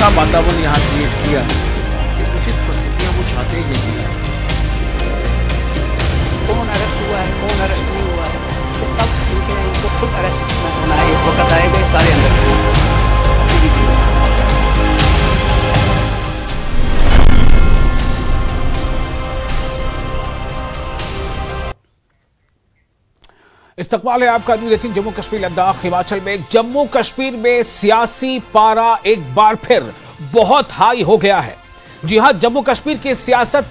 ऐसा वातावरण यहाँ क्रिएट किया कि उचित परिस्थितियाँ वो चाहते ही नहीं है। कौन अरेस्ट हुआ है, कौन अरेस्ट नहीं हुआ है, ये सब इनको खुद अरेस्ट होना है। एक वक्त आएगा ये सारे अंदर इस्तकबाल है आपका न्यूज़ 18 जम्मू कश्मीर लद्दाख हिमाचल में। जम्मू कश्मीर में सियासी पारा एक बार फिर बहुत हाई हो गया है। जी हां, जम्मू कश्मीर की सियासत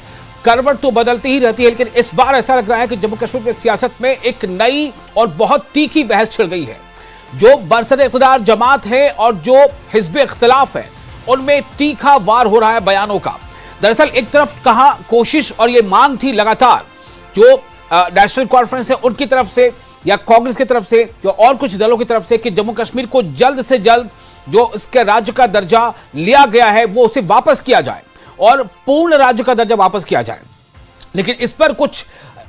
करवट तो बदलती ही रहती है, लेकिन इस बार ऐसा लग रहा है कि जम्मू कश्मीर की सियासत में एक नई और बहुत तीखी बहस छिड़ गई है। जो बरसर इक़्तिदार जमात है और जो हिज़्ब इख्तिलाफ है, उनमें तीखा वार हो रहा है बयानों का। दरअसल एक तरफ कहा कोशिश और ये मांग थी लगातार जो नेशनल कॉन्फ्रेंस है उनकी तरफ से या कांग्रेस की तरफ से या और कुछ दलों की तरफ से कि जम्मू कश्मीर को जल्द से जल्द जो इसके राज्य का दर्जा लिया गया है वो उसे वापस किया जाए और पूर्ण राज्य का दर्जा वापस किया जाए। लेकिन इस पर कुछ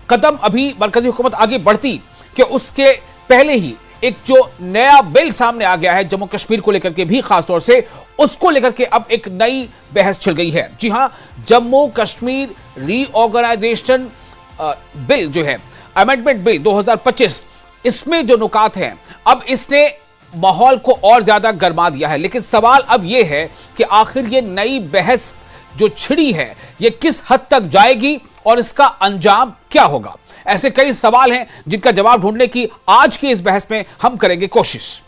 कदम अभी मरकजी हुकूमत आगे बढ़ती कि उसके पहले ही एक जो नया बिल सामने आ गया है जम्मू कश्मीर को लेकर के भी खासतौर से, उसको लेकर के अब एक नई बहस छिड़ गई है। जी हां, जम्मू कश्मीर रीऑर्गेनाइजेशन बिल जो है अमेंडमेंट बिल 2025, इसमें जो नुकात हैं अब इसने माहौल को और ज्यादा गरमा दिया है। लेकिन सवाल अब यह है कि आखिर ये नई बहस जो छिड़ी है ये किस हद तक जाएगी और इसका अंजाम क्या होगा। ऐसे कई सवाल हैं जिनका जवाब ढूंढने की आज की इस बहस में हम करेंगे कोशिश।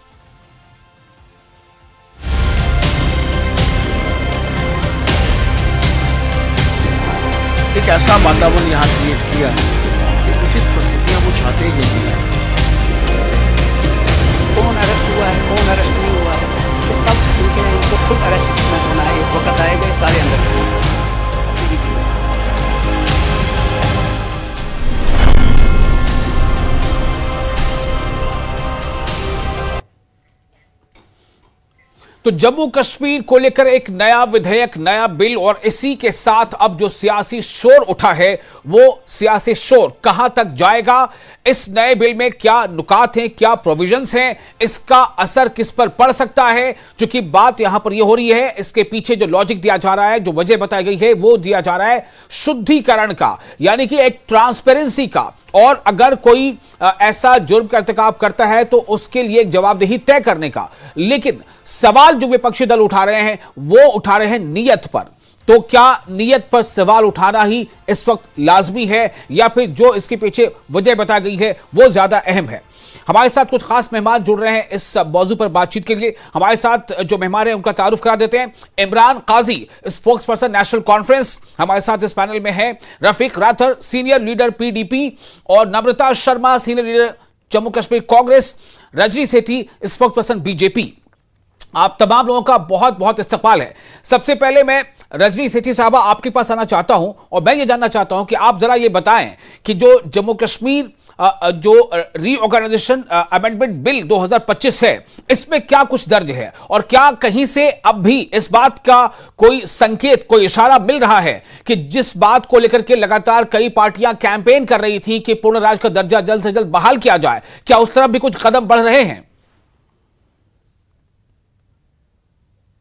एक ऐसा वातावरण यहाँ क्रिएट किया कि उचित परिस्थितियाँ वो चाहते ही नहीं है। कौन अरेस्ट हुआ है, कौन अरेस्ट नहीं हुआ है, ये सब इनको खुद अरेस्ट होना है। एक वक्त आएगा ये सारे अंदर तो जम्मू कश्मीर को लेकर एक नया विधेयक, नया बिल और इसी के साथ अब जो सियासी शोर उठा है वो सियासी शोर कहां तक जाएगा, इस नए बिल में क्या नुकात हैं, क्या प्रोविजंस हैं, इसका असर किस पर पड़ सकता है। क्योंकि बात यहां पर यह हो रही है, इसके पीछे जो लॉजिक दिया जा रहा है, जो वजह बताई गई है, वो दिया जा रहा है शुद्धिकरण का, यानी कि एक ट्रांसपेरेंसी का। और अगर कोई ऐसा जुर्म का इर्तिकाब करता है तो उसके लिए एक जवाबदेही तय करने का। लेकिन सवाल जो विपक्षी दल उठा रहे हैं वो उठा रहे हैं नीयत पर। तो क्या नीयत पर सवाल उठाना ही इस वक्त लाजमी है या फिर जो इसके पीछे वजह बताई गई है वो ज्यादा अहम है। हमारे साथ कुछ खास मेहमान जुड़ रहे हैं इस मौजू पर बातचीत के लिए। हमारे साथ जो मेहमान हैं उनका तारुफ करा देते हैं। इमरान काजी, स्पोक्स पर्सन नेशनल कॉन्फ्रेंस, हमारे साथ इस पैनल में है। Rafiq rather, senior leader PDP, और नम्रता शर्मा, सीनियर लीडर जम्मू कश्मीर कांग्रेस। रजनी सेठी, स्पोक्स पर्सन बीजेपी। आप तमाम लोगों का बहुत बहुत इस्तकबाल है। सबसे पहले मैं रजनी सेठी साहबा आपके पास आना चाहता हूं और मैं ये जानना चाहता हूं कि आप जरा ये बताएं कि जो जम्मू कश्मीर जो रीऑर्गेनाइजेशन अमेंडमेंट बिल 2025 है, इसमें क्या कुछ दर्ज है और क्या कहीं से अब भी इस बात का कोई संकेत, कोई इशारा मिल रहा है कि जिस बात को लेकर के लगातार कई पार्टियां कैंपेन कर रही थी कि पूर्ण राज्य का दर्जा जल्द से जल्द बहाल किया जाए, क्या उस तरफ भी कुछ कदम बढ़ रहे हैं?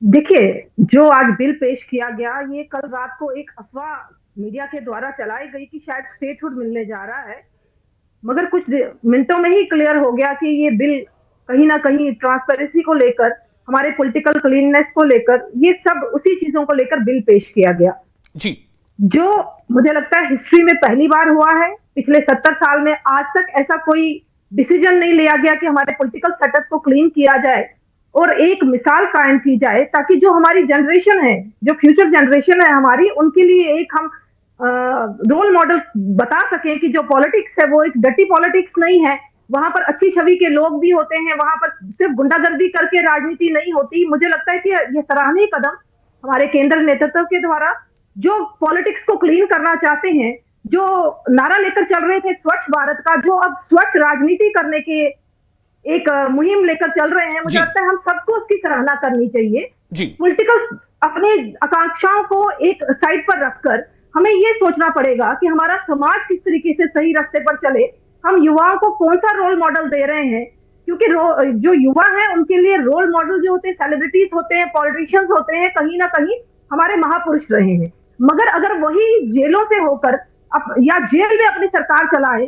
देखिए, जो आज बिल पेश किया गया, ये कल रात को एक अफवाह मीडिया के द्वारा चलाई गई कि शायद स्टेटहुड मिलने जा रहा है, मगर कुछ मिनटों में ही क्लियर हो गया कि ये बिल कहीं ना कहीं ट्रांसपेरेंसी को लेकर, हमारे पॉलिटिकल क्लीननेस को लेकर, ये सब उसी चीजों को लेकर बिल पेश किया गया जी, जो मुझे लगता है हिस्ट्री में पहली बार हुआ है। पिछले 70 साल में आज तक ऐसा कोई डिसीजन नहीं लिया गया कि हमारे पॉलिटिकल सेटअप को क्लीन किया जाए और एक मिसाल कायम की जाए, ताकि जो हमारी जनरेशन है, जो फ्यूचर जनरेशन है हमारी, उनके लिए एक हम रोल मॉडल बता सकें कि जो पॉलिटिक्स है वो एक डर्टी पॉलिटिक्स नहीं है। वहां पर अच्छी छवि के लोग भी होते हैं, वहां पर सिर्फ गुंडागर्दी करके राजनीति नहीं होती। मुझे लगता है कि यह सराहनीय कदम हमारे केंद्र नेतृत्व के द्वारा, जो पॉलिटिक्स को क्लीन करना चाहते हैं, जो नारा लेकर चल रहे थे स्वच्छ भारत का, जो अब स्वच्छ राजनीति करने के एक मुहिम लेकर चल रहे हैं, मुझे लगता है हम सबको उसकी सराहना करनी चाहिए। पॉलिटिकल अपने आकांक्षाओं को एक साइड पर रखकर हमें ये सोचना पड़ेगा कि हमारा समाज किस तरीके से सही रास्ते पर चले, हम युवाओं को कौन सा रोल मॉडल दे रहे हैं, क्योंकि जो युवा हैं उनके लिए रोल मॉडल जो होते हैं सेलिब्रिटीज होते हैं, पॉलिटिशियंस होते हैं, कहीं ना कहीं हमारे महापुरुष रहे हैं। मगर अगर वही जेलों से होकर या जेल में अपनी सरकार चलाए,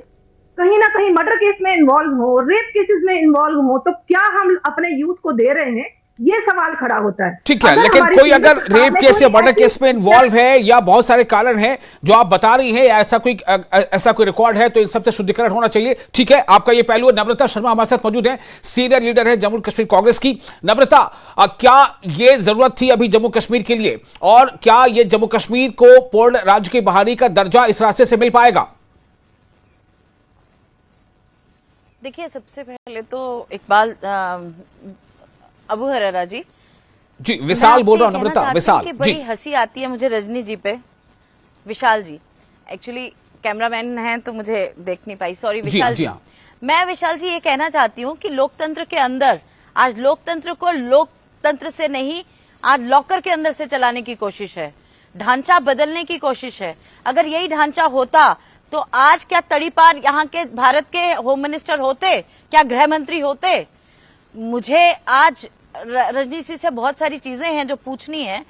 कहीं ना कहीं मर्डर केस में इन्वॉल्व हो, रेप केसेस में इन्वॉल्व हो, तो क्या हम अपने यूथ को दे रहे हैं, ये सवाल खड़ा होता है। ठीक है, लेकिन कोई अगर रेप केस या मर्डर केस में इन्वॉल्व है या बहुत सारे कारण हैं जो आप बता रही हैं, या ऐसा कोई रिकॉर्ड है, तो इन सबसे शुद्धिकरण होना चाहिए। ठीक है, आपका ये पहलू है। नम्रता शर्मा हमारे साथ मौजूद हैं, सीनियर लीडर है जम्मू कश्मीर कांग्रेस की। नम्रता, क्या ये जरूरत थी अभी जम्मू कश्मीर के लिए, और क्या ये जम्मू कश्मीर को पूर्ण राज्य की बहाली का दर्जा इस रास्ते से मिल पाएगा? देखिए, सबसे पहले तो इकबाल अबू हरेरा जी विशाल बोल रहा हूं। नम्रता, विशाल जी। बड़ी हंसी आती है मुझे रजनी जी पे। विशाल जी एक्चुअली कैमरामैन हैं तो मुझे देख नहीं पाई, सॉरी विशाल जी। मैं विशाल जी ये कहना चाहती हूँ कि लोकतंत्र के अंदर आज लोकतंत्र को लोकतंत्र से नहीं, आज लॉकर के अंदर से चलाने की कोशिश है, ढांचा बदलने की कोशिश है। अगर यही ढांचा होता तो आज क्या तड़ीपार यहाँ के भारत के होम मिनिस्टर होते, क्या गृह मंत्री होते? मुझे आज रजनी जी से बहुत सारी चीजें हैं जो पूछनी है।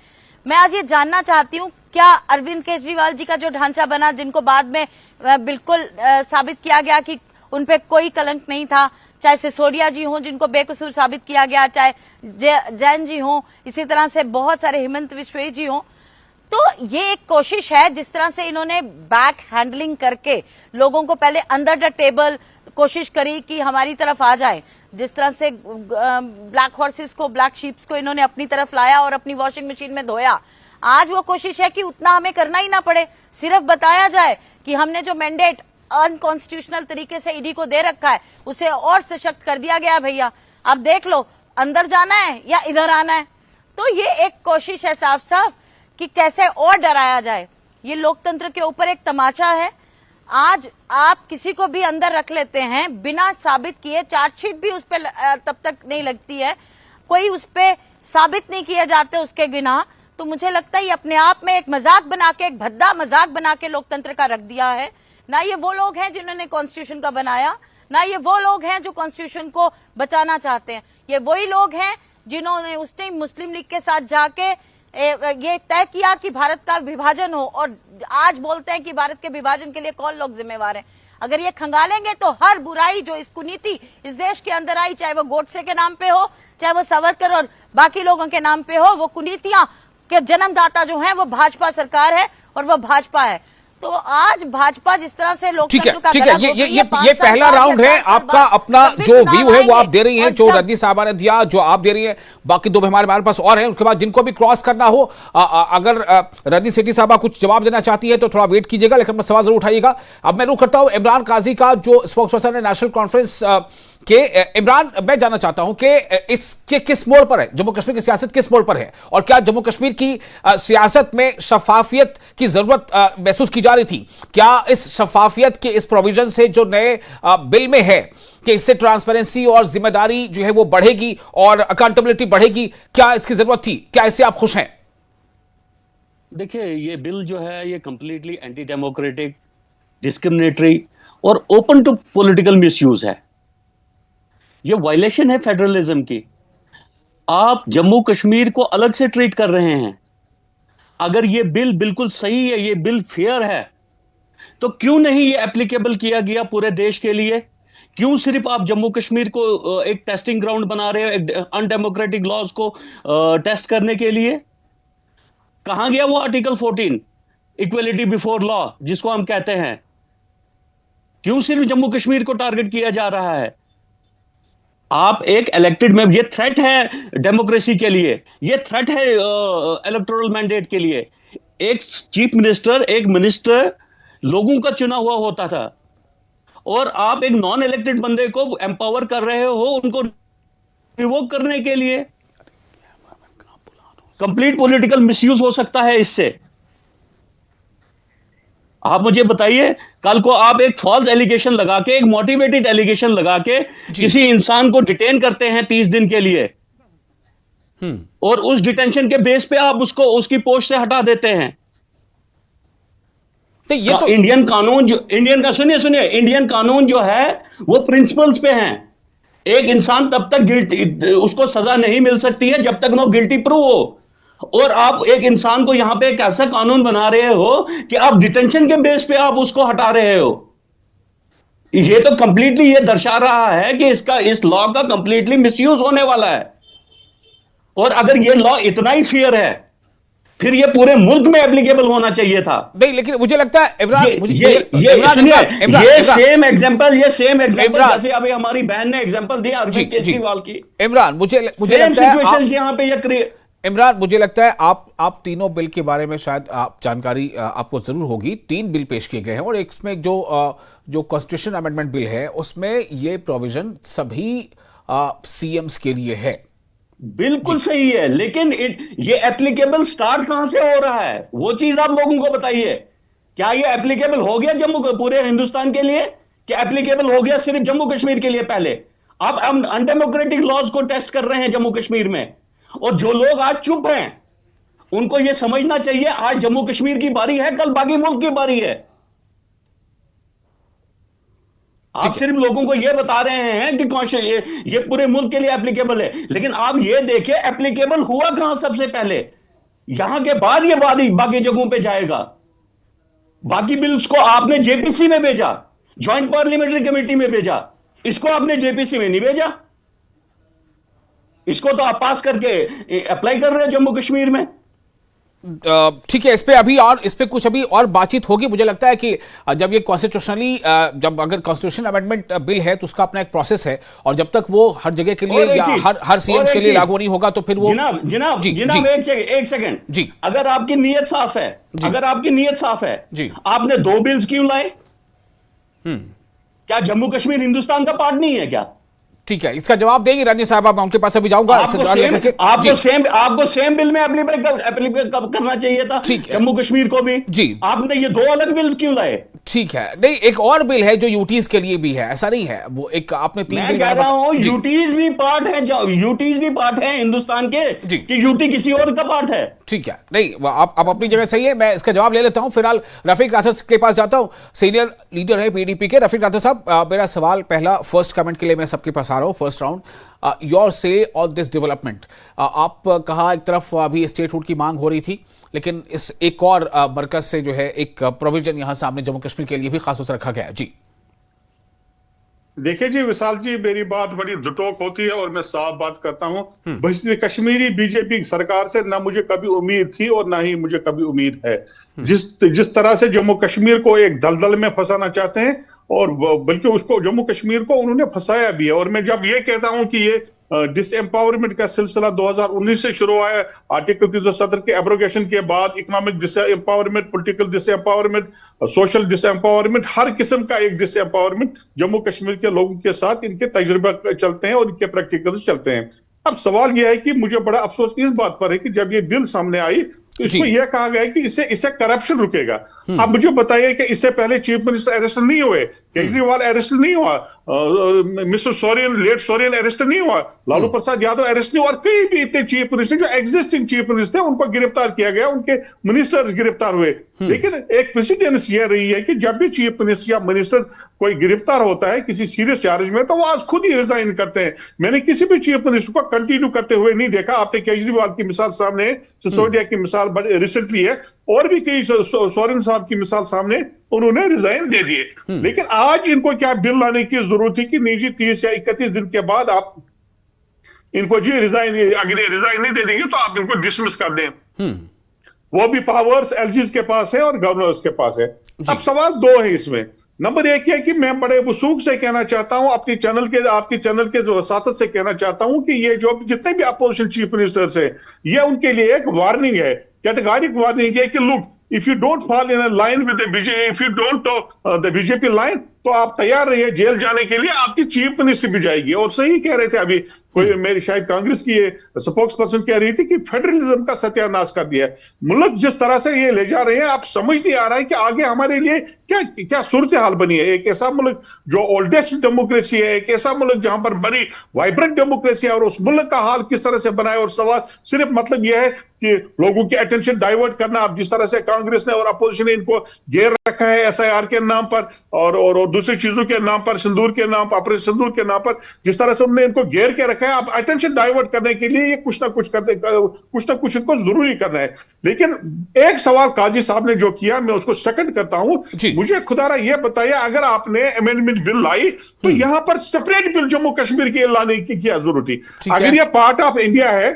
मैं आज ये जानना चाहती हूँ, क्या अरविंद केजरीवाल जी का जो ढांचा बना, जिनको बाद में बिल्कुल साबित किया गया कि उनपे कोई कलंक नहीं था, चाहे सिसोदिया जी हों जिनको बेकसूर साबित किया गया, चाहे जैन जी हों, इसी तरह से बहुत सारे हेमंत विश्वेश जी हों, तो ये एक कोशिश है जिस तरह से इन्होंने बैक हैंडलिंग करके लोगों को पहले अंडर द टेबल कोशिश करी कि हमारी तरफ आ जाए। जिस तरह से ब्लैक हॉर्सेस को, ब्लैक शीप्स को इन्होंने अपनी तरफ लाया और अपनी वॉशिंग मशीन में धोया। आज वो कोशिश है कि उतना हमें करना ही ना पड़े, सिर्फ बताया जाए कि हमने जो मैंडेट अनकॉन्स्टिट्यूशनल तरीके से ईडी को दे रखा है उसे और सशक्त कर दिया गया। भैया अब देख लो, अंदर जाना है या इधर आना है। तो ये एक कोशिश है साफ साफ कि कैसे और डराया जाए। ये लोकतंत्र के ऊपर एक तमाचा है। आज आप किसी को भी अंदर रख लेते हैं बिना साबित किए, चार्जशीट भी उस पर तब तक नहीं लगती है, कोई उस पर साबित नहीं किए जाते उसके गुनाह। तो मुझे लगता है ये अपने आप में एक मजाक बना के, एक भद्दा मजाक बना के लोकतंत्र का रख दिया है। ना ये वो लोग हैं जिन्होंने कॉन्स्टिट्यूशन का बनाया, ना ये वो लोग हैं जो कॉन्स्टिट्यूशन को बचाना चाहते हैं। ये वही लोग हैं जिन्होंने उस टाइम मुस्लिम लीग के साथ जाके ये तय किया कि भारत का विभाजन हो, और आज बोलते हैं कि भारत के विभाजन के लिए कौन लोग जिम्मेवार हैं। अगर ये खंगालेंगे तो हर बुराई जो इस कुनीति इस देश के अंदर आई, चाहे वो गोडसे के नाम पे हो, चाहे वो सावरकर और बाकी लोगों के नाम पे हो, वो कुनीतियां के जन्मदाता जो हैं वो भाजपा सरकार है और वो भाजपा है। तो आज भाजपा जिस तरह से लोकतंत्र का, ठीक है, ये पहला राउंड है। आपका अपना जो व्यू है वो आप दे रही हैं, जो रजनी साहबा ने दिया, जो आप दे रही हैं। बाकी दो हमारे पास और हैं, उसके बाद जिनको भी क्रॉस करना हो, अगर रजनी सेठी साहबा कुछ जवाब देना चाहती है तो थोड़ा वेट कीजिएगा, लेकिन सवाल जरूर उठाइएगा। अब मैं रुख करता हूं इमरान काजी का, जो स्पोक्स पर्सन है नेशनल कॉन्फ्रेंस के। इमरान, मैं जानना चाहता हूं कि इसके किस मोड़ पर है जम्मू कश्मीर की सियासत, किस मोड़ पर है, और क्या जम्मू कश्मीर की सियासत में शफाफियत की जरूरत महसूस की जा रही थी? क्या इस शफाफियत के इस प्रोविजन से जो नए बिल में है कि इससे ट्रांसपेरेंसी और जिम्मेदारी जो है वो बढ़ेगी और अकाउंटेबिलिटी बढ़ेगी, क्या इसकी जरूरत थी? क्या इससे आप खुश हैं? देखिए, ये बिल जो है ये कंप्लीटली एंटी डेमोक्रेटिक, डिस्क्रिमिनेटरी और ओपन टू पॉलिटिकल मिसयूज है। ये वायलेशन है फेडरलिज्म की। आप जम्मू कश्मीर को अलग से ट्रीट कर रहे हैं। अगर ये बिल बिल्कुल सही है, ये बिल फेयर है, तो क्यों नहीं ये एप्लीकेबल किया गया पूरे देश के लिए? क्यों सिर्फ आप जम्मू कश्मीर को एक टेस्टिंग ग्राउंड बना रहे हो, एक अनडेमोक्रेटिक लॉज को टेस्ट करने के लिए? कहां गया वो आर्टिकल 14 इक्वलिटी बिफोर लॉ जिसको हम कहते हैं? क्यों सिर्फ जम्मू कश्मीर को टारगेट किया जा रहा है? आप एक इलेक्टेड में, ये थ्रेट है डेमोक्रेसी के लिए, ये थ्रेट है इलेक्टोरल मैंडेट के लिए। एक चीफ मिनिस्टर, एक मिनिस्टर लोगों का चुना हुआ होता था, और आप एक नॉन इलेक्टेड बंदे को एम्पावर कर रहे हो उनको रिवोक करने के लिए। कंप्लीट पॉलिटिकल मिसयूज हो सकता है इससे। आप मुझे बताइए, कल को आप एक फॉल्स एलिगेशन लगा के, एक मोटिवेटेड एलिगेशन लगा के किसी इंसान को डिटेन करते हैं 30 दिन के लिए, और उस डिटेंशन के बेस पे आप उसको उसकी पोस्ट से हटा देते हैं। तो ये तो इंडियन कानून जो इंडियन कानून जो है वो प्रिंसिपल्स पे हैं। एक इंसान तब तक गिल्टी, उसको सजा नहीं मिल सकती है जब तक नो गिल्टी प्रूव हो। और आप एक इंसान को यहां पे एक ऐसा कानून बना रहे हो कि आप डिटेंशन के बेस पे आप उसको हटा रहे हो। ये तो कंप्लीटली ये दर्शा रहा है कि इस लॉ का कंप्लीटली मिसयूज होने वाला है। और अगर ये लॉ इतना ही फेयर है, फिर ये पूरे मुल्क में एप्लीकेबल होना चाहिए था। नहीं, लेकिन मुझे लगता है इमरान, ये सेम एग्जांपल जैसे अभी हमारी बहन ने एग्जांपल दिया अरविंद केजरीवाल की। इमरान, मुझे लगता है यहां पे इमरान, मुझे लगता है आप तीनों बिल के बारे में शायद जानकारी आपको जरूर होगी। 3 बिल पेश किए गए हैं और इसमें जो कॉन्स्टिट्यूशन अमेंडमेंट बिल है उसमें ये प्रोविजन सभी सीएम्स के लिए है। बिल्कुल सही है, लेकिन ये एप्लीकेबल स्टार्ट कहां से हो रहा है, वो चीज आप लोगों को बताइए। क्या ये एप्लीकेबल हो गया पूरे हिंदुस्तान के लिए? क्या एप्लीकेबल हो गया सिर्फ जम्मू कश्मीर के लिए? पहले आप अनडेमोक्रेटिक लॉज को टेस्ट कर रहे हैं जम्मू कश्मीर में। और जो लोग आज चुप हैं उनको यह समझना चाहिए आज जम्मू कश्मीर की बारी है, कल बाकी मुल्क की बारी है। आप सिर्फ लोगों को यह बता रहे हैं कि ये पूरे मुल्क के लिए एप्लीकेबल है, लेकिन आप ये देखिए एप्लीकेबल हुआ कहां सबसे पहले। यहां के बाद ये बाकी जगहों पे जाएगा। बाकी बिल्स को आपने जेपीसी में भेजा, ज्वाइंट पार्लियामेंट्री कमेटी में भेजा, इसको आपने जेपीसी में नहीं भेजा। इसको तो आप पास करके अप्लाई कर रहे हैं जम्मू कश्मीर में। ठीक है, इस पे कुछ अभी और बातचीत होगी। मुझे लगता है कि जब ये कॉन्स्टिट्यूशनली जब अगर कॉन्स्टिट्यूशन अमेंडमेंट बिल है तो उसका अपना एक प्रोसेस है, और जब तक वो हर जगह के लिए या हर सीएम के लिए लागू नहीं होगा तो फिर वो जनाब एक सेकंड जी, अगर आपकी नीयत साफ है जी, आपने 2 बिल्स क्यों लाए? क्या जम्मू कश्मीर हिंदुस्तान का पार्ट नहीं है क्या? ठीक है, इसका जवाब देंगे रंजीत साहब, मैं उनके पास अभी जाऊंगा। आपको सेम बिल में एप्लीकेबल करना चाहिए था जम्मू कश्मीर को भी जी। आपने ये 2 अलग बिल्स क्यों लाए? ठीक है, नहीं एक और बिल है जो यूटीज के लिए भी है, ऐसा नहीं है वो एक आपने 3 बिल कह रहा हूं। यूटीज भी पार्ट है हिंदुस्तान के कि यूटी किसी और का पार्ट है? ठीक है, नहीं आप अपनी जगह सही है, मैं इसका जवाब ले लेता हूं। फिलहाल रफीक राथर के पास जाता हूं, सीनियर लीडर है पीडीपी के। रफीक राथर साहब, मेरा सवाल पहला फर्स्ट कमेंट के लिए मैं सबके पास आ रहा हूं, फर्स्ट राउंड। योर से ऑन दिस डेवलपमेंट। आप कहा एक तरफ अभी स्टेटहुड की मांग हो रही थी, लेकिन इस एक और मरकज से जो है एक प्रोविजन यहां सामने जम्मू कश्मीर के लिए भी खास तौर से रखा गया है जी। देखिए जी विशाल जी, मेरी बात बड़ी दुटोक होती है और मैं साफ बात करता हूं। कश्मीरी बीजेपी सरकार से ना मुझे कभी उम्मीद थी और ना ही मुझे कभी उम्मीद है। जिस तरह से जम्मू कश्मीर को एक दलदल में फंसाना चाहते हैं, और बल्कि उसको जम्मू कश्मीर को उन्होंने फंसाया भी है। और मैं जब ये कहता हूं कि ये डिसएम्पावरमेंट का सिलसिला 2019 से शुरू हुआ है, आर्टिकल 370 के एब्रोगेशन के बाद इकोनॉमिक डिसएम्पावरमेंट, पॉलिटिकल डिसएम्पावरमेंट, सोशल डिसएम्पावरमेंट, हर किस्म का एक डिसएम्पावरमेंट जम्मू कश्मीर के लोगों के साथ इनके तजुर्बे चलते हैं और इनके प्रैक्टिकल्स चलते हैं। अब सवाल यह है कि मुझे बड़ा अफसोस इस बात पर है कि जब ये बिल सामने आई तो इसको यह कहा गया कि इससे करप्शन रुकेगा। अब मुझे बताइए कि इससे पहले चीफ मिनिस्टर अरेस्ट नहीं हुए, केजरीवाल अरेस्ट नहीं हुआ, mister Soren, late Soren arrest नहीं हुआ, लालू प्रसाद यादव अरेस्ट नहीं हुआ, और कई भी इतने चीफ मिनिस्टर जो एग्जिस्टिंग चीफ मिनिस्टर उनको गिरफ्तार किया गया, उनके मिनिस्टर्स गिरफ्तार हुए। लेकिन एक प्रेसिडेंस यह रही है कि जब भी चीफ मिनिस्टर या मिनिस्टर कोई गिरफ्तार होता है किसी सीरियस चार्ज में, तो वो आज खुद ही रिजाइन करते हैं। मैंने किसी भी चीफ मिनिस्टर को कंटिन्यू करते हुए नहीं देखा। आपने केजरीवाल की मिसाल सामने, सिसोदिया की मिसाल रिसेंटली है, और भी कई, सोरेन साहब की मिसाल सामने, उन्होंने रिजाइन दे दिए। लेकिन आज इनको क्या बिल लाने की जरूरत थी कि नहीं जी 30 या 31 दिन के बाद आप इनको जी रिजाइन, अगर रिजाइन नहीं दे देंगे तो आप इनको डिसमिस कर दें। वो भी पावर्स एलजीज के पास है और गवर्नर्स के पास है। अब सवाल 2 है इसमें। नंबर 1 है कि मैं बड़े वसूख से कहना चाहता हूं, आपके चैनल के वसातत से कहना चाहता हूं कि ये जो जितने भी अपोजिशन चीफ मिनिस्टर्स है, ये उनके लिए एक वार्निंग है, कैटेगोरिक वार्निंग है कि look, if you don't fall in a line with the BJP, if you don't talk the BJP line, तो आप तैयार रहिए जेल जाने के लिए, आपकी चीफ मिनिस्टर भी जाएगी। और सही कह रहे थे अभी कोई, मेरी शायद कांग्रेस की स्पोक्स पर्सन कह रही थी कि फेडरलिज्म का सत्यानाश कर दिया है। मुल्क जिस तरह से ये ले जा रहे हैं, आप समझ नहीं आ रहा है कि आगे हमारे लिए क्या सूरत हाल बनी है। एक ऐसा मुल्क जो ओल्डेस्ट डेमोक्रेसी है, एक ऐसा मुल्क जहां पर बड़ी वाइब्रेंट डेमोक्रेसी है, और उस मुल्क का हाल किस तरह से बना है। और सवाल सिर्फ मतलब यह है कि लोगों की अटेंशन डाइवर्ट करना। अब जिस तरह से कांग्रेस ने और अपोजिशन ने इनको घेर रखा है SIR के नाम पर, और दूसरी चीजों के नाम पर, सिंदूर के नाम पर, ऑपरेशन सिंदूर के नाम पर जिस तरह से उन्होंने इनको घेर के रखा है, अब अटेंशन डाइवर्ट करने के लिए ये कुछ ना कुछ इनको जरूरी करना है। लेकिन एक सवाल काजी साहब ने जो किया, मैं उसको सेकंड करता हूं। मुझे खुदारा ये बताइए, अगर आपने अमेंडमेंट बिल लाई तो यहां पर सेपरेट बिल जम्मू कश्मीर के लाने की क्या जरूरत थी? अगर ये पार्ट ऑफ इंडिया है,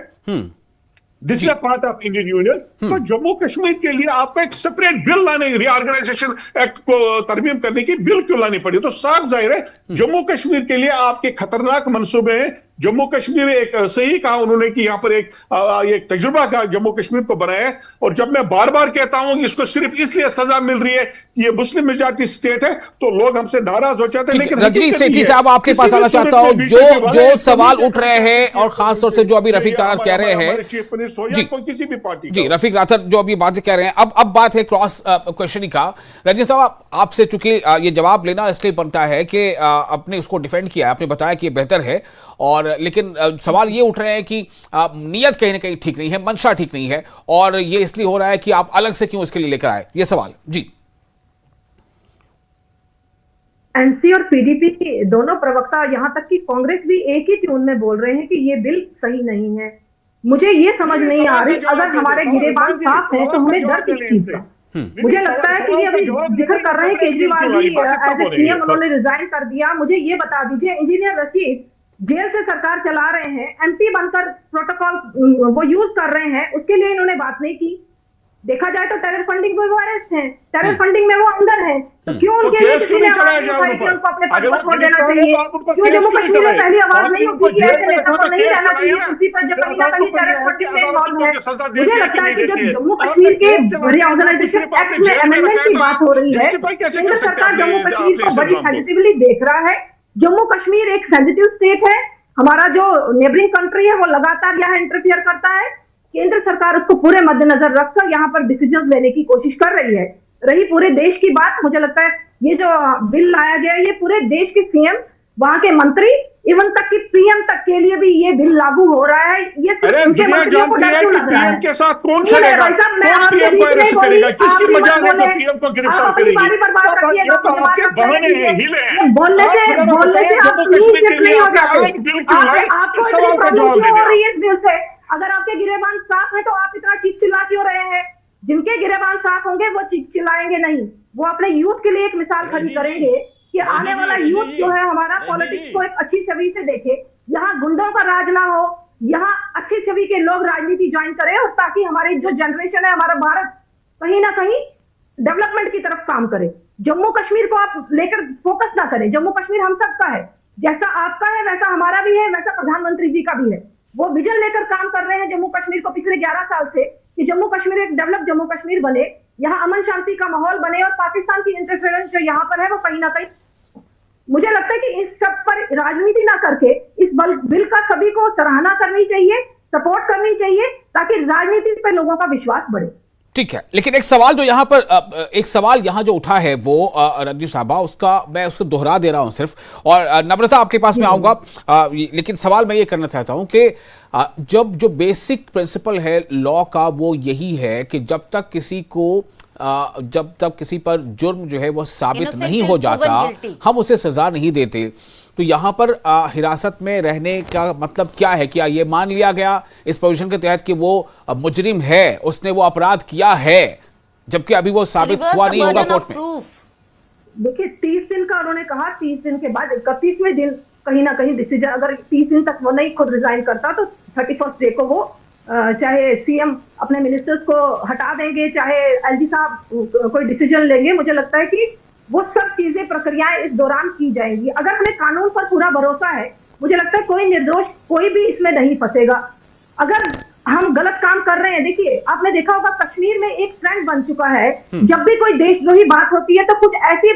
this is part of Indian union, तो जम्मू कश्मीर के लिए आपको एक सेपरेट बिल लाने, रीऑर्गेनाइजेशन एक्ट को तरमीम करने की बिल क्यों लानी पड़ी? तो साफ जाहिर है जम्मू कश्मीर के लिए आपके खतरनाक मंसूबे हैं। जम्मू कश्मीर एक सही कहा उन्होंने कि यहां पर एक तजुर्बा का जम्मू कश्मीर को बनाया है। और जब मैं बार बार कहता हूं कि इसको सिर्फ इसलिए सजा मिल रही है कि ये मुस्लिम मेजॉरिटी स्टेट है, तो लोग हमसे नाराज हो जाते हैं। लेकिन रजनी सेठी साहब, आपके पास आना चाहता हूं। जो सवाल उठ रहे हैं और खासतौर से जो अभी रफीक राथर कह रहे हैं, किसी भी पार्टी, जी रफीक राथर जो अभी बात कह रहे हैं, अब बात है क्रॉस क्वेश्चनिंग का। रजनी साहब, आपसे चूंकि ये जवाब लेना इसलिए बनता है कि आपने उसको डिफेंड किया, आपने बताया कि ये बेहतर है, और लेकिन सवाल ये उठ रहे हैं कि नीयत कहीं ना कहीं ठीक नहीं है, मंशा ठीक नहीं है, और ये इसलिए हो रहा है कि आप अलग से क्यों इसके लिए लेकर आए, ये सवाल। जी, एनसी और पीडीपी दोनों प्रवक्ता, यहां तक कि कांग्रेस भी एक ही ट्यून में बोल रहे हैं कि ये बिल सही नहीं है। मुझे ये समझ नहीं आ रही, अगर हमारे गिरेबान साफ है तो हमें डर किस चीज का? मुझे लगता है कि ये अभी जिक्र कर रहे हैं Kejriwal ji as a CM उन्होंने रिजाइन कर दिया। मुझे ये बता दीजिए, इंजीनियर रशीद जेल से सरकार चला रहे हैं, एमपी बनकर प्रोटोकॉल वो यूज कर रहे हैं, उसके लिए इन्होंने बात नहीं की। देखा जाए तो टेरर फंडिंग में वो अरेस्ट हैं, टेरर फंडिंग में वो अंदर हैं, तो क्यों उनके लिए किसी ने आवाज नहीं उठाई कि उनको अपने पद पर छोड़ देना चाहिए? क्यों जम्मू कश्मीर में पहली आवाज नहीं उठी कि ऐसे नेता को नहीं रहना चाहिए कुर्सी पर जब कहीं ना कहीं टेरर फंडिंग में इन्वॉल्व है? मुझे लगता है कि जब जम्मू कश्मीर के रीऑर्गेनाइजेशन एक्ट में अमेंडमेंट की बात हो रही है, केंद्र सरकार जम्मू कश्मीर को बड़ी सेंसिटिवली देख रहा है। जम्मू कश्मीर एक सेंसिटिव स्टेट है, हमारा जो नेबरिंग कंट्री है वो लगातार यहाँ इंटरफियर करता है। केंद्र सरकार उसको पूरे मद्देनजर रखकर यहाँ पर डिसीजन लेने की कोशिश कर रही है। रही पूरे देश की बात, मुझे लगता है ये जो बिल लाया गया है, ये पूरे देश के सीएम, वहां के मंत्री, इवन तक कि पीएम तक के लिए भी ये बिल लागू हो रहा है। ये उनके मंत्रियों को डर क्यों लग रहा है? के साथ कौन छड़ेगा? मैं आपके बीच में बोली, किसकी मजाल है तो पीएम को गिरफ्तार करेगी? बारी पर बात रखिएगा, आपके बहाने हैं, हिले हैं। बोलने से आप नहीं हो जाते। आपको इतनी प्रॉब्लम क्यों हो रही है इस बिल से? अगर आपके गिरेबान साफ है तो आप इतना चीख चिल्ला क्यों रहे हैं? जिनके गिरेबान साफ होंगे वो चीख चिल्लाएंगे नहीं, वो अपने यूथ के लिए एक मिसाल खड़ी करेंगे कि आने वाला यूथ जो है हमारा पॉलिटिक्स को एक अच्छी छवि से देखे, यहाँ गुंडों का राज ना हो, यहाँ अच्छी छवि के लोग राजनीति ज्वाइन करें, और ताकि हमारी जो जनरेशन है, हमारा भारत कहीं ना कहीं डेवलपमेंट की तरफ काम करे। जम्मू कश्मीर को आप लेकर फोकस ना करें। जम्मू कश्मीर हम सबका है, जैसा आपका है वैसा हमारा भी है, वैसा प्रधानमंत्री जी का भी है। वो विजन लेकर काम कर रहे हैं जम्मू कश्मीर को पिछले 11 साल से कि जम्मू कश्मीर एक डेवलप जम्मू कश्मीर बने, यहाँ अमन शांति का माहौल बने, और पाकिस्तान की इंटरफेरेंस जो यहाँ पर है वो कहीं ना कहीं, मुझे लगता है कि इस सब पर राजनीति ना करके इस बिल का सभी को सराहना करनी चाहिए, सपोर्ट करनी चाहिए, ताकि राजनीति पर लोगों का विश्वास बढ़े। ठीक है, लेकिन एक सवाल जो यहाँ पर एक सवाल यहाँ जो उठा है वो रजनी साहबा, उसका मैं उसको दोहरा दे रहा हूँ सिर्फ, और नम्रता आपके पास में आऊंगा, लेकिन सवाल मैं ये करना चाहता हूँ कि जब जो बेसिक प्रिंसिपल है लॉ का वो यही है कि जब तक किसी पर जुर्म जो है वो साबित नहीं हो जाता, हम उसे सजा नहीं देते। तो यहाँ पर हिरासत में रहने का मतलब क्या है? क्या ये मान लिया गया इस प्रोविजन के तहत कि वो मुजरिम है, उसने वो अपराध किया है, जबकि अभी वो साबित हुआ नहीं होगा कोर्ट में? देखिए, 30 दिन का उन्होंने कहा, 30 दिन के बाद 31वें दिन कहीं ना कहीं डिसीजन, अगर 30 दिन तक वो नहीं खुद रिजाइन करता तो 31st डे को वो चाहे सीएम अपने मिनिस्टर्स को हटा देंगे, चाहे एलजी साहब कोई डिसीजन लेंगे। मुझे लगता है कि वो सब चीजें, प्रक्रियाएं इस दौरान की जाएंगी। अगर हमें कानून पर पूरा भरोसा है, मुझे लगता है कोई निर्दोष कोई भी इसमें नहीं फंसेगा। अगर हम गलत काम कर रहे हैं, देखिए आपने देखा होगा कश्मीर में एक ट्रेंड बन चुका है, जब भी कोई देशद्रोही बात होती है तो कुछ ऐसी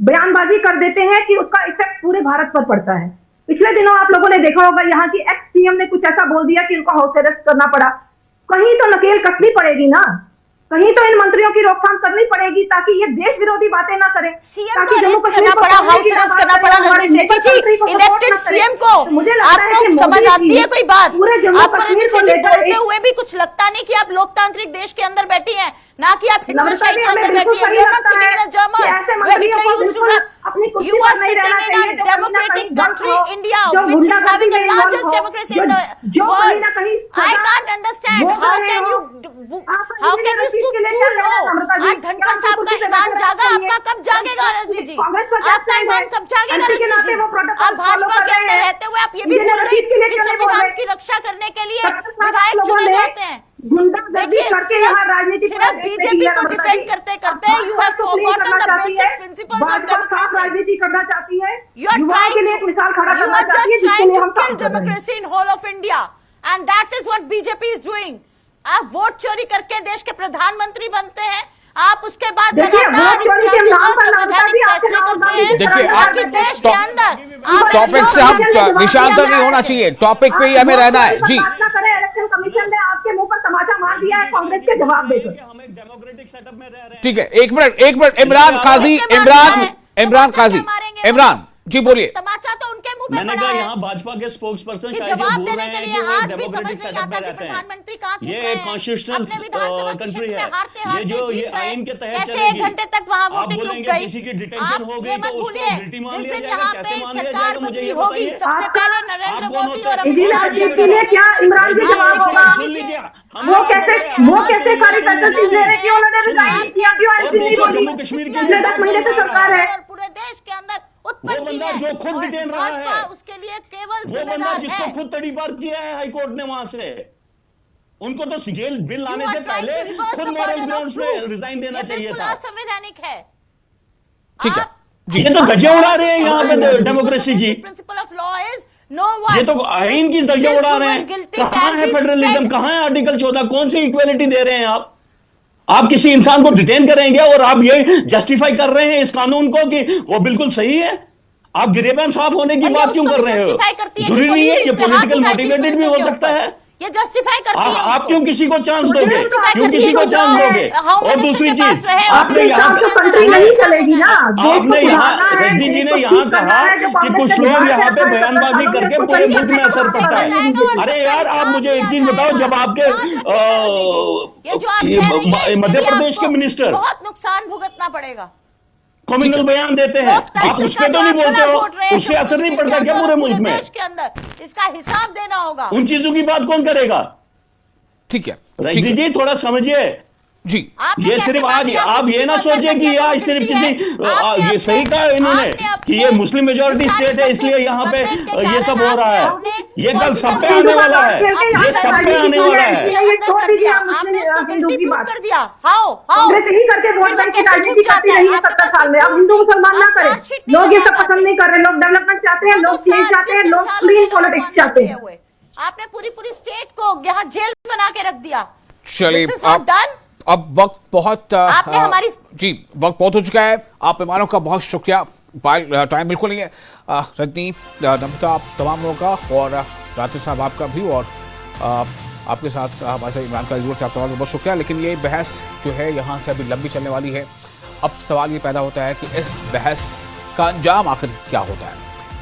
बयानबाजी कर देते हैं कि उसका इफेक्ट पूरे भारत पर पड़ता है। पिछले दिनों आप लोगों ने देखा होगा यहाँ की एक्स सीएम ने कुछ ऐसा बोल दिया कि उनको हाउस अरेस्ट करना पड़ा। कहीं तो नकेल कसनी पड़ेगी ना, कहीं तो इन मंत्रियों की रोकथाम करनी पड़ेगी ताकि ये देश विरोधी बातें ना करें। सीएम को अरेस्ट करना पड़ा, हाउस अरेस्ट करना पड़ा, रजनी सेठी जी, इलेक्टेड सीएम को। आपको समझ आती है कोई बात? आपको रजनी सेठी बोलते हुए भी कुछ लगता नहीं कि आप लोकतांत्रिक देश के अंदर बैठी हैं, ना कि आप हिटलर शाही के अंदर बैठी हैं। अपनी कुर्सी You पर are नहीं sitting रहना in चाहिए, a जो कहीं ना democratic कहीं country, गलत हो, India, जो which is गुंडागर्दी having the में involve largest हो, democracy in the जो कहीं world. ना कहीं I सजा can't understand भोग how रहे can हो। you आप how इंजीनियर can you चीज stoop के लिए too क्या कह रहे हैं low? नम्रता जी? आज धनखड़ क्या साहब का कुर्सी पे ईमान बैठे जागा, रहना आपका कब जागेगा रजनी जी? कांग्रेस का क्या आपका stand ईमान है? कब जागेगा एमपी के रजनी नाते जी? वो protocol आप भाजपा follow के कर अंदर रहे हैं। रहते हुए आप ये भी बोल इंजीनियर रहे चीज के लिए हैं कि क्यों नहीं बोल संविधान रहे? की रक्षा करने के लिए 70 साल विधायक लोगों चुने ने जाते हैं। गुंडागर्दी देखिए करके यहाँ राजनीति सिर्फ बीजेपी को डिफेंड करते करते you have forgotten the basic principles of Bhajpa साफ डेमोक्रेसी। राजनीति करना चाहती है, You are युवाओं trying के लिए एक to, मिसाल खड़ा you करना are just चाहती है, जिसके trying लिए to हम काम kill कर रहे हैं। democracy in whole of India, and that is what BJP is doing. आप वोट चोरी करके देश के प्रधानमंत्री बनते हैं, आप उसके बाद देखिए, लगातार वोट इस चोरी तरह के से नाम पर असंवैधानिक आपके फैसले राहुल करते गांधी हैं देखिए, ताकि आप- देश के अंदर टॉपिक से हम विषयांतर नहीं होना चाहिए, टॉपिक पे ही हमें रहना है जी। बात ना करें, इलेक्शन कमीशन ने आपके मुंह पर तमाचा मार दिया है कांग्रेस के जवाब देकर। हम एक डेमोक्रेटिक सेटअप में रह रहे हैं। ठीक है, एक मिनट इमरान काजी, इमरान जी बोलिए। तमाचा तो उनके मुंह पे मैंने पड़ा कहा है यहाँ भाजपा के स्पोक्स पर्सन कि शायद ये जवाब बोल देने रहे के हैं लिए कि वो आज भी डेमोक्रेटिक समझ नहीं सेटअप में आता कि रहते हैं। प्रधानमंत्री कहाँ छुप ये रहे एक हैं। कॉन्स्टिट्यूशनल अपने विधानसभा की कंट्री सीट है। में हारते ये हारते जो ये जीत गए। आइन के तहत कैसे चलेगी। 1 घंटे तक वहाँ आप वोटिंग रुक बोलेंगे गई। किसी की डिटेंशन आप हो गई ये तो मत उसको भूलिए, गिल्टी मान जिस लिया दिन जाएगा, यहाँ कैसे पे मान लिया सरकार जाएगा, मुझे बदली ये होगी, बताइए। सबसे पहले नरेंद्र आप कौन मोदी होते और हैं? अमित इंदिरा शाह जी के लिए क्या इमरान जी जवाब होगा? सुन लीजिए, वो कैसे सारी फैसिलिटीज ले रहे क्यों? उन्होंने रिजाइन किया क्यों? और ऐसी नहीं देखो, बोली। जम्मू कश्मीर की पिछले 10 महीने से सरकार है। और पूरे देश के अंदर उत्पन्न वो की बंदा है। जो खुद और डिटेन रहा है। भाजपा उसके लिए केवल वो बंदा जिम्मेदार जिसको है। खुद तड़ीपार किया है हाईकोर्ट ने वहां से, उनको तो सिगेल बिल लाने You are से trying to पहले reverse खुद the moral burden of grounds truth. में रिजाइन देना ये चाहिए बिल्कुल था। असंवैधानिक है। ठीक है जी। ये तो धज्जियां उड़ा रहे हैं यहाँ पे डेमोक्रेसी की। Principle of law is no one. ये तो आइन की धज्जियां उड़ा रहे हैं। कहाँ है फेडरलिज्म, कहाँ है आर्टिकल 14, कौन सी इक्वेलिटी दे रहे हैं आप किसी इंसान को डिटेन करेंगे और आप ये जस्टिफाई कर रहे हैं इस कानून को कि वो बिल्कुल सही है। आप गिरेबान साफ होने की बात क्यों कर रहे हो? जरूरी नहीं है, ये पॉलिटिकल मोटिवेटेड भी हो सकता है। ये जस्टिफाई करती है आप क्यों किसी को चांस दोगे? justify क्यों करती किसी है को जो चांस है, दोगे? Home और Minister दूसरी के पास चीज, रहे, आपने आपके यहाँ हिसाब से कंट्री नहीं चलेगी ना। आपने यहाँ रजनी जी ने यहाँ कहा कि कुछ लोग यहाँ पे बयानबाजी करके पूरे मुल्क में असर पड़ता है। अरे यार, आप मुझे एक चीज बताओ, जब आपके मध्य प्रदेश के मिनिस्टर बहुत नुकसान भुगतना पड़ेगा। कम्युनल बयान देते हैं, आप उस पर तो नहीं बोलते हो, उससे असर नहीं पड़ता क्या पूरे मुल्क में? देश के अंदर इसका हिसाब देना होगा। उन चीजों की बात कौन करेगा? ठीक है रजनी जी, थोड़ा समझिए जी। ये सिर्फ आज आप ये ना सोचे कि यार सिर्फ किसी ये सही कहा इन्होंने कि ये मुस्लिम मेजोरिटी स्टेट है इसलिए यहाँ पे ये सब हो रहा है। ये कल सब पे आने वाला है, ये सब पे आने वाला है। ये छोड़ दीजिए, हम हिंदू की बात कांग्रेस यही करके वोट बैंक की राजनीति करती रही है 70 साल में। अब हिंदू मुसलमान ना करें, लोग ये सब पसंद नहीं कर रहे। लोग डेवलपमेंट चाहते हैं, लोग चेंज चाहते हैं, लोग क्लीन पॉलिटिक्स चाहते हैं। आपने पूरी स्टेट को यहाँ जेल बना के रख दिया। चलिए अब वक्त बहुत आपने हमारी जी वक्त बहुत हो चुका है। आप मेहमानों का बहुत शुक्रिया, टाइम बिल्कुल नहीं है। रजनी, नम्रता, आप तमाम लोगों का और राजेश साहब आपका भी, और आपके साथ हमारे साथ इमरान का जरूर से आप तमाम का बहुत शुक्रिया। लेकिन ये बहस जो है यहाँ से अभी लंबी चलने वाली है। अब सवाल ये पैदा होता है कि इस बहस का अंजाम आखिर क्या होता है।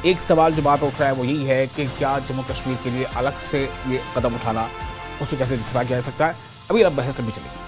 एक सवाल जो बात उठ रहा है वो यही है कि क्या जम्मू कश्मीर के लिए अलग से ये कदम उठाना, उसको कैसे जस्टिफाई किया जा सकता है। अभी अब बहस लंबी चलेगी।